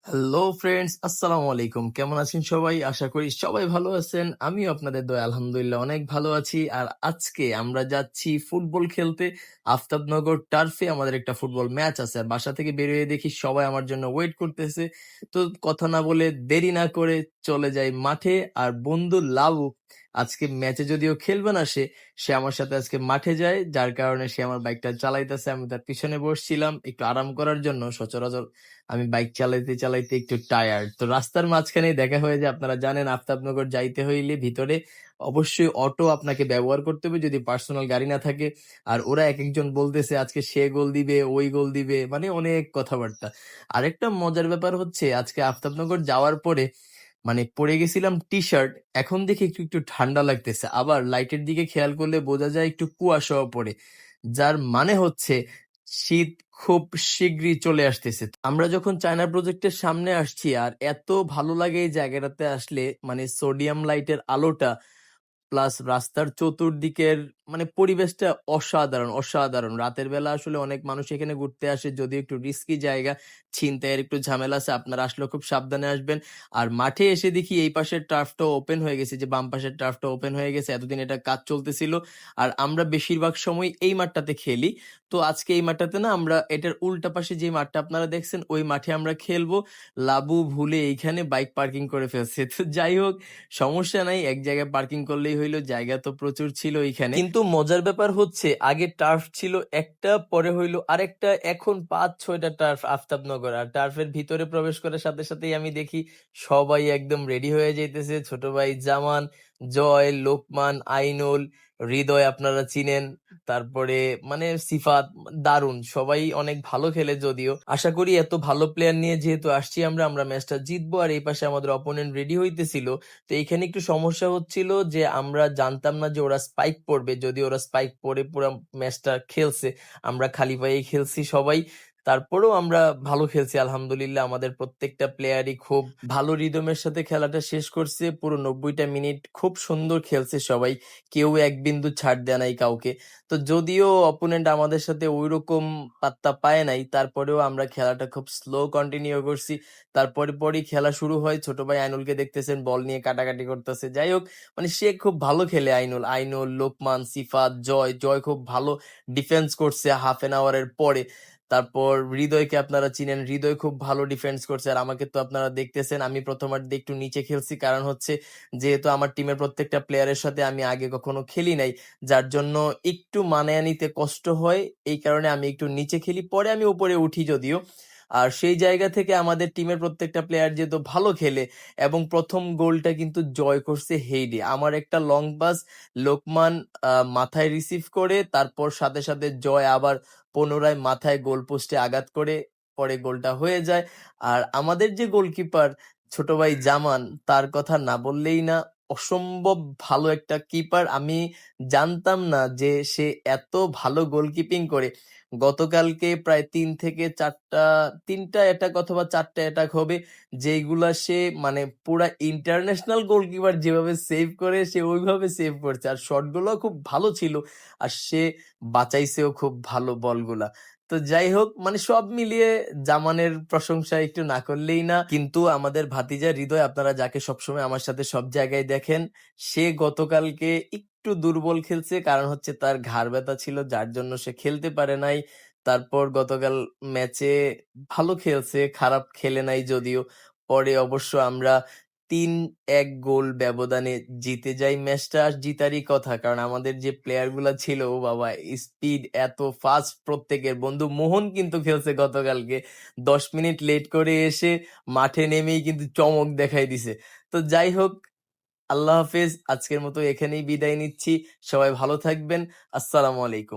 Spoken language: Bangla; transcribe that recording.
হ্যালো ফ্রেন্ডস, আসসালামু আলাইকুম। কেমন আছেন সবাই? আশা করি সবাই ভালো আছেন। আমিও আপনাদের দয়ায় আলহামদুলিল্লাহ অনেক ভালো আছি। আর আজকে আমরা যাচ্ছি ফুটবল খেলতে আফতাবনগর টার্ফে। আমাদের একটা ফুটবল ম্যাচ আছে। আর বাসা থেকে বের হয়ে দেখি সবাই আমার জন্য ওয়েট করতেছে। তো কথা না বলে দেরি না করে চলে যাই মাঠে। আর বন্ধু লাবু আজকে ম্যাচে যদিও খেলবে না, সে আমার সাথে আজকে মাঠে যায়, যার কারণে সে আমার বাইকটা চালাইতেছে। আমি তার পিছনে বসছিলাম একটু আরাম করার জন্য। সচরাচর আমি বাইক চালাইতে চালাইতে একটু টায়ার্ড, তো রাস্তার মাঝখানেই দেখা হয়ে যায়। আপনারা জানেন আফতাবনগর যাইতে হইলে ভিতরে অবশ্যই অটো আপনাকে ব্যবহার করতে হবে যদি পার্সোনাল গাড়ি না থাকে। আর ওরা এক একজন বলতেছে আজকে সে গোল দিবে, ওই গোল দিবে, মানে অনেক কথাবার্তা। আরেকটা মজার ব্যাপার হচ্ছে, আজকে আফতাবনগর যাওয়ার পরে মানে পরে গেছিলাম টি শার্ট, এখন দেখি একটু একটু ঠান্ডা লাগতেছে। আবার লাইটের দিকে খেয়াল করলে বোঝা যায় একটু কুয়াশাও পড়ে, যার মানে হচ্ছে শীত খুব শীঘ্রই চলে আসতেছে। আমরা যখন চায়না প্রজেক্টের সামনে আসছি, আর এত ভালো লাগে এই জায়গাটাতে আসলে, মানে সোডিয়াম লাইটের আলোটা প্লাস রাস্তার চতুর্দিকের মানে পরিবেশটা অসাধারণ অসাধারণ। রাতের বেলা আসলে অনেক মানুষ এখানে ঘুরতে আসে, যদিও একটু রিস্কি জায়গা, ছিনতাইয়ের একটু ঝামেলা আছে। আপনারা আসলে খুব সাবধানে আসবেন। আর মাঠে এসে দেখি এই পাশের টার্ফটা ওপেন হয়ে গেছে, যে বাম পাশের টার্ফটা ওপেন হয়ে গেছে। এতদিন এটা কাজ চলতেছিল, আর আমরা বেশিরভাগ সময় এই মাঠটাতে খেলি। তো আজকে এই মাঠটাতে না, আমরা এটার উল্টা পাশে যে মাঠটা আপনারা দেখছেন ওই মাঠে আমরা খেলবো। লাবু ভুলে এইখানে বাইক পার্কিং করে ফেলছে। তো যাই হোক, সমস্যা নাই, এক জায়গায় পার্কিং করলেই হইলো, জায়গা তো প্রচুর ছিল এইখানে। কিন্তু মজার ব্যাপার হচ্ছে, আগে টার্ফ ছিল একটা, পরে হইলো আরেকটা, এখন 5-6টা টার্ফ আফতাবনগর। আর টার্ফের ভিতরে প্রবেশ করার সাথে সাথেই আমি দেখি সবাই একদম রেডি হয়ে যাইতেছে। ছোট ভাই জামান, জয়, লোকমান, আইনুল, হৃদয় আপনারা চিনেন, তারপরে মানে সিফাত, দারুন, সবাই অনেক ভালো খেলে। যদিও আশা করি এত ভালো প্লেয়ার নিয়ে যেহেতু আসছি আমরা, আমরা ম্যাচটা জিতবো। আর এই পাশে আমাদের অপোনেন্ট রেডি হইতেছিল। তো এইখানে একটু সমস্যা হচ্ছিল যে আমরা জানতাম না যে ওরা স্পাইক পড়বে। যদি ওরা স্পাইক পরে পুরো ম্যাচটা খেলছে, আমরা খালি পায়ে খেলছি সবাই। তারপরেও আমরা ভালো খেলছি আলহামদুলিল্লাহ। আমাদের প্রত্যেকটা প্লেয়ারই খুব ভালো রিদমের সাথে খেলাটা শেষ করছে। পুরো 90টা মিনিট খুব সুন্দর খেলছে সবাই, কেউ এক বিন্দু ছাড় দেয় নাই কাউকে। তো যদিও অপোনেন্ট আমাদের সাথে ওইরকম পাত্তা পায় নাই, তারপরেও আমরা খেলাটা খুব স্লো কন্টিনিউ করছি। তারপরে পরই খেলা শুরু হয়। ছোট ভাই আইনুলকে দেখতেছেন বল নিয়ে কাটাকাটি করতেছে। যাই হোক, মানে সে খুব ভালো খেলে। আইনুল, লোকমান, সিফাত, জয়, জয় খুব ভালো ডিফেন্স করছে হাফ এন আওয়ারের পরে। তারপর হৃদয়কে আপনারা চিনেন, হৃদয় খুব ভালো ডিফেন্স করছে। আর আমাকে তো আপনারা দেখতেছেন, আমি প্রথমার্ধে একটু নিচে খেলছি, কারণ হচ্ছে যেহেতু আমার টিমের প্রত্যেকটা প্লেয়ারের সাথে আমি আগে কখনো খেলি নাই, যার জন্য একটু মানায় নিতে কষ্ট হয়। এই কারণে আমি একটু নিচে খেলি, পরে আমি উপরে উঠি যদিও। আর সেই জায়গা থেকে আমাদের টিমের প্রত্যেকটা প্লেয়ার যেহেতু ভালো খেলে, এবং প্রথম গোলটা কিন্তু জয় করছে হেইডে। আমার একটা লং পাস লোকমান মাথায় রিসিভ করে, তারপর সাথে সাথে জয় আবার পুনরায় মাথায় গোল পোস্টে আঘাত করে, পরে গোলটা হয়ে যায়। আর আমাদের যে গোলকিপার ছোট ভাই জামান, তার কথা না বললেই না। অসম্ভব ভালো একটা কিপার। আমি জানতাম না যে সে এত ভালো গোলকিপিং করে। গতকালকে প্রায় 3 থেকে 4টা অ্যাটাক অথবা 4টা অ্যাটাক হবে, যেইগুলা সে মানে পুরা ইন্টারন্যাশনাল গোলকিপার যেভাবে সেভ করে, সে ওইভাবে সেভ করছে। আর শটগুলো খুব ভালো ছিল, আর সে বাঁচাইছেও খুব ভালো বলগুলা। তো যাই হোক, মানে সব মিলিয়ে জামানের প্রশংসা একটু না করলেই না। কিন্তু আমাদের ভাতিজা হৃদয়, আপনারা যাকে সবসময় আমার সাথে সব জায়গায় দেখেন, সে গতকালকে একটু দুর্বল খেলছে, কারণ হচ্ছে তার ঘাড় ব্যথা ছিল, যার জন্য সে খেলতে পারে নাই। তারপর গতকাল ম্যাচে ভালো খেলছে, খারাপ খেলে নাই যদিও। পরে অবশ্য আমরা 3-1 গোল ব্যবধানে জিতে যাই ম্যাচটা। আর জিতারই কথা, কারণ আমাদের যে প্লেয়ার গুলা ছিল, ও বাবা, স্পিড এত ফাস্ট প্রত্যেকের। বন্ধু মোহন কিন্তু খেলছে গতকালকে, 10 মিনিট লেট করে এসে মাঠে নেমেই কিন্তু চমক দেখাই দিছে। তো যাই হোক, আল্লাহ হাফেজ, আজকের মতো এখানেই বিদায় নিচ্ছি। সবাই ভালো থাকবেন। আসসালামু আলাইকুম।